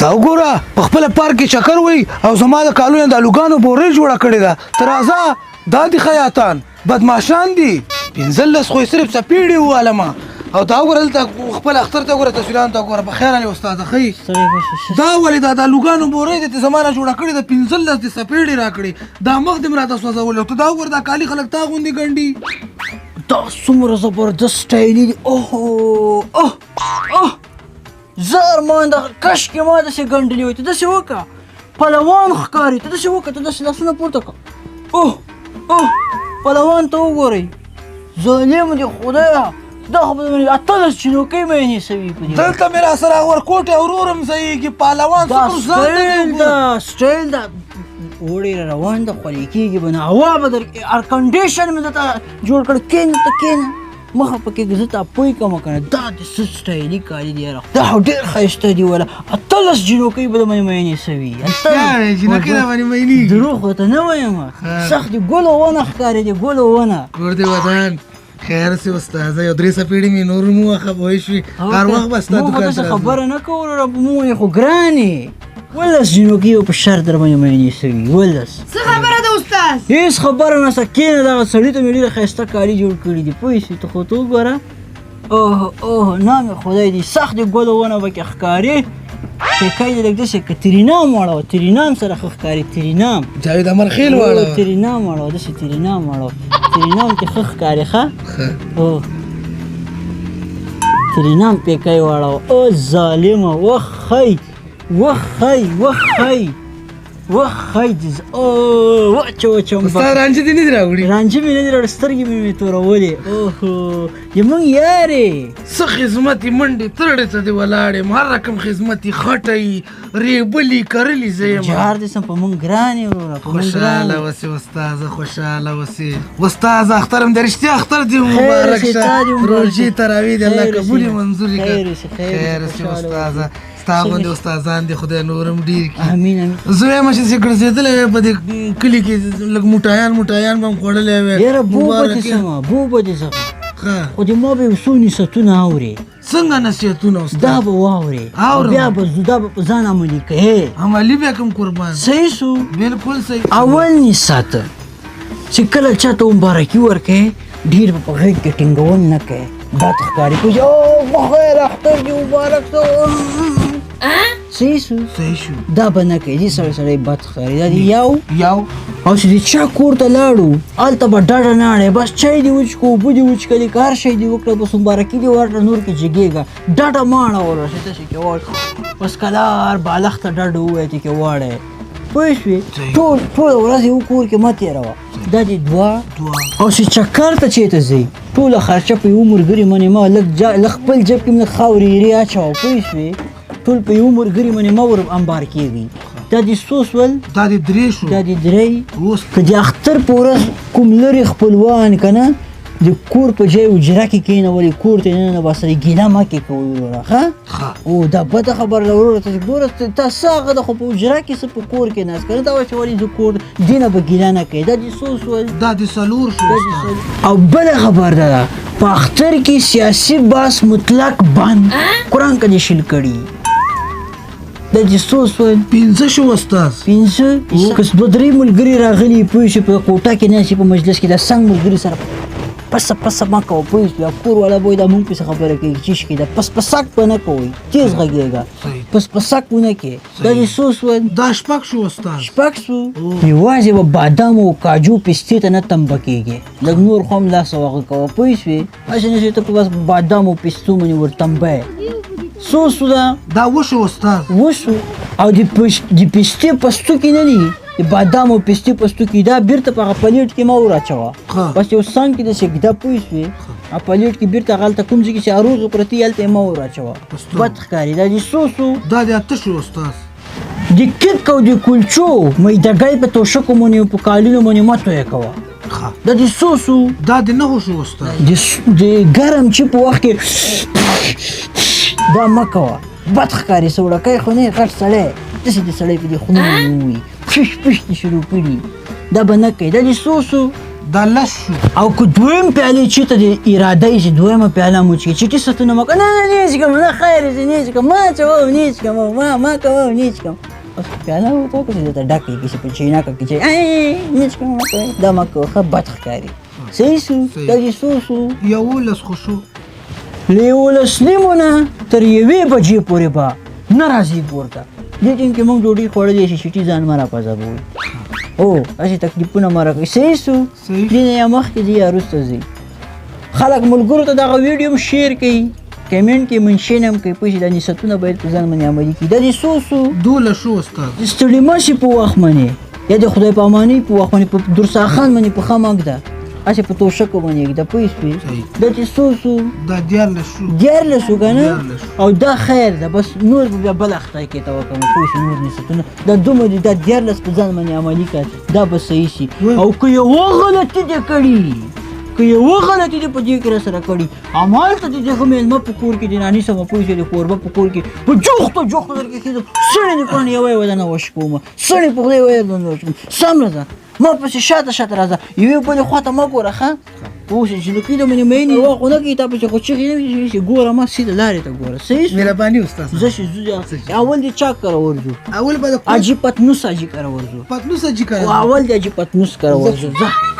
تا وګوره په خپل پارک کې چکر وای او زما د کالونو د الوګانو بورې جوړه کړې ده ته راځه دا دي خیاطان بدماشان دي 15 خو یې صرف څپېړې ووالمه او تا وګوره دلته خپل اختر ته وګوره تصویرانو ته وګوره په خیر علي استاده ښه دا ولې دا د الوګانو بورې دې زما نه جوړه کړې ده 15 دې څپېړې راکړې دا مخ دې م راته سوځولی او ته دا وګوره دا کالي خلک تا غوندې ګنډي دا څومره زبردست سټایلي دي اوه زه ارمان د کش کې ما داسې ګنډلي وای ته داسې وکړه پهلوان ښکاري ته داسې وکړه ته داسې لاسونه پورته کړه پهلوان ته وګورئ ظالم دي خدایه دا خو به 18 چینوکۍ مې نیسوي په دې دلته مې را سره ورکوټې او ورورم ځایږي پهلوان دا سټایل ده اوړی را روان ده خولې کېږي به نه هوا به درکړي ایر کنډیشن مې درته جوړ کړ کېنه ته کېنه مخه پکې زه ته پوی کومه که نه دا د څه سټایلي کالي دي یاره دا خو ډېر ښایسته دي وله 18 جینوکۍ به د مې مینې سوي جینوکۍ را باندې مینېږي دروغ ورته نه وایم سخت دي ګل و ونه ښکاري دي ګل و ونه کور دې ودان خیر سي استاده یو 3 څپېړې مې نور مو واخه پوه شوې هر وخت به ستا دوکان ته خبره نه کوله مونې خو ګرانې 18 جینوکۍ په شر در باندې مینې سوي 18 څه خبره ده استاد هېڅ خبره نشته کښېنه دغه سړي ته مې ډېره ښایسته کالي جوړ کړي دي پوه شوې ته خو ته وګوره اوه نام یې خدای دي سخت دي ګل ونه پکې ښکاري ټیکۍ دې لږ داسې که ترینام واړوه ترینام سره ښه ښکاري ترینام جاوید امرخیل واړوه ترینام واړوه داسې ترینام واړوه ترینام کې ښه ښکاري ښه ترینام پیکۍ واړوه او ظالمه وخی وچه ستا رانجه دې نه دي راوړي رانجه مې نه دي راوړي سترګې مې تورولې اوهو زمونږ یارې څه خدمت یې منډې ترړې ته دې ولاړې یم هر رقم خدمت یې خټه یې ریبلي کرلي زه یم جهار دې سم په مونږ ګران یې وروره خوشحاله اوسې استاذه خوشحاله اوسې استاذه اختر هم د رښتیا اختر دې مبارک شه روژې تراویح دې الله قبول یې منظور یې کړه خیر شي استاذه ستا غوندې استادان دي خدای نورم ډېر کړي امین زه وایم چې ګرځېدلی وی په دې کلي کې لږ موټایان به هم خوړلی وی ډېره بو به دې سمه خو د ما به یو څو نصیحتونه اورې څنګه نصیحتونه استاد دا به واورې بیا به دا به په ځان عملي کوې عملي بیا کوم قربان صحیح شو بلکل صحیح اول نصیحت چې کله چاته مبارکي ورکوې ډېر به په غېږ کې ټینګول نه کوې بد ښکاري کوي بخیر اختر دې مبارک شه صحیح شو دا به نه کوي دې سړی بد ښکاري دا دې یو او چې د چا کور ته لاړو هلته به ډډه نه اړې بس چای دې وچکو اوبه دې وچکلې که هر شی دې وکړه بس مبارکي دې ورکړه نور کې جګېږه ډډه مه اړوله چې داسې کې واړ بس کلار بالښت ته ډډه ووایه چې کې واړی پوه شوې ټوله ورځ یو کور کې مه تېروه دا دې دوه او چې چکر ته چېرته ځئ ټوله خرچه په یو ملګري منې مه لږ خپل جب کې لږ خاورې ایرې اچوه پوه شوې ټول په یو ملګري منې مه ور انبار کېږئ دا دې څو شول دا دې درې شو دا دې درې که د اختر په ورځ کوم لرې خپلوان که نه د کور په ځای اجره کې کېنولې کور ته نه باسرې ګیله مه کې کوئ وروره ښه او دا بده خبره ده وروره ته ګوره تا څه هغه ده خو په اجره کې څه په کور کې ناست که نه دا وایي چې ولې زه کور دې نه به ګیله نه کوې دا دې څو شول دا دې څلور شو او بله خبره ده په اختر کې سیاسي بحث مطلق بند قرآن کې دې شل کړي دا دې څو شول 15 شو استاد 15 که دوه درې ملګري راغلي پوه شي په کوټه کې نه شي په مجلس کې د څنګ ملګري سره پسه مه کوه پوه شوې کور والا به وایي دا مونږ پسې خبره کوي چې شي دا پسک به نه کوئ تیز غږېږه پسک ونه کې دا دې څو شول دا شپږ شو استاد شپږ شو یوازې به بادام او کاجو پستې ته نه تمبه کېږي لږ نور خو هم لاس هغه کوه پوه شوې هسې نه چې ته په بس بادام او پستو باندې ور تمبه یې څو شو دا وشو استاد وشو او د پستې پستوکي نه دي د بادام او پستې پستوکي دا بیرته په هغه پلیټ کې مه وراچوه بس یو څنګ کې داسې ږده پوه شوې هغه پلیټ کې بیرته هغه هلته کوم ځای کې چې اروغې پرتې هلته یې مه وراچوه بد ښکاري دا دې څو شو دا دې 8 شو استاد د کیک او د کلچو میدهګۍ په توشکو باندې په کالینو باندې مه تویه کوه دا دې څو شو دا دې 9 شو استاد د ګرم چې په وخت کې دا مه کوه بد ښکاري سوړکی خو نه غټ سړی داسې د سړی په دې خونونه ووي پش دې شروع کړي دا به نه کوي دا دې څو شو دا لس شو او که دویم پیالې چېرته د اراده یې چې دویمه پیاله مو چښي چټي ستونه مه کوه نه نه نه چښم نه خیر دی نه چښم ما چوم نه چښم ما کوم نه چښم بس پیاله ورته وکړه چې درته ډکه یې کړي چې په چینکه کې چې نه چښم مه کوئ دا مه کوه ښه بد ښکاري صحیح شو دا دې څو شو 11 خو شو له 11 نیمو نه تر 1 بجې پورې به نه راځي پورته دې ټیم کې موږ ډوډۍ خوړلی شي چټي ځان مه راپذابوئ او هسې تکلیفونه مه راکوئ صحیح شو دې نه یا مخکې ځي یا وروسته ځي خلک ملګرو ته دغه ویډیو هم شیر کوي کمنټ کې منشن هم کوي پوه شي دا نصیحتونه باید په ځان باندې عملي کړي دا دې څو شو 12 شو استاد ستړي مه شي په وخت باندې یا د خدای په امانۍ په وخت باندې په درسا خان باندې په ښه مه ږده هسې په توشکو باندې یې ږده پوه شوې دا چې څو شو دا 14 شو 14 شو که نه او دا خیر ده بس نور به بیا بله خدای کې ته وکړم پوه شي نور نصیحتونه دا دومره دي دا 14 په ځان باندې عملي کړه دا به صحیح شي او که یوه غلطي دې کړي که یوه غلطي دې په دې کې راسره کړي همالته دې ښه مېلمه په کور کې د ناني سمه پوه شي د کوربه په کور کې په جوخته در کې کېدم سړی دې کړنې یوه یوه دنه وشکومه سړی په خدای ویل دنه وشکوم سم راځه ما پسې شاته شاته راځه یوې بلې خوا ته مه ګوره ښه پوه شې چې لکۍ د منې مینې وا خو نه کوي تا پسې خو چغې نه وي چې ګوره ما سیده لارې ته ګوره صحیح شو مهرباني استاد زه چې ځو اول دې چا کره ورځو اول به اجي پتنوس اجي کره ورځو پتنوس اجي کره اول دې اجي پتنوس کره ورځو ځه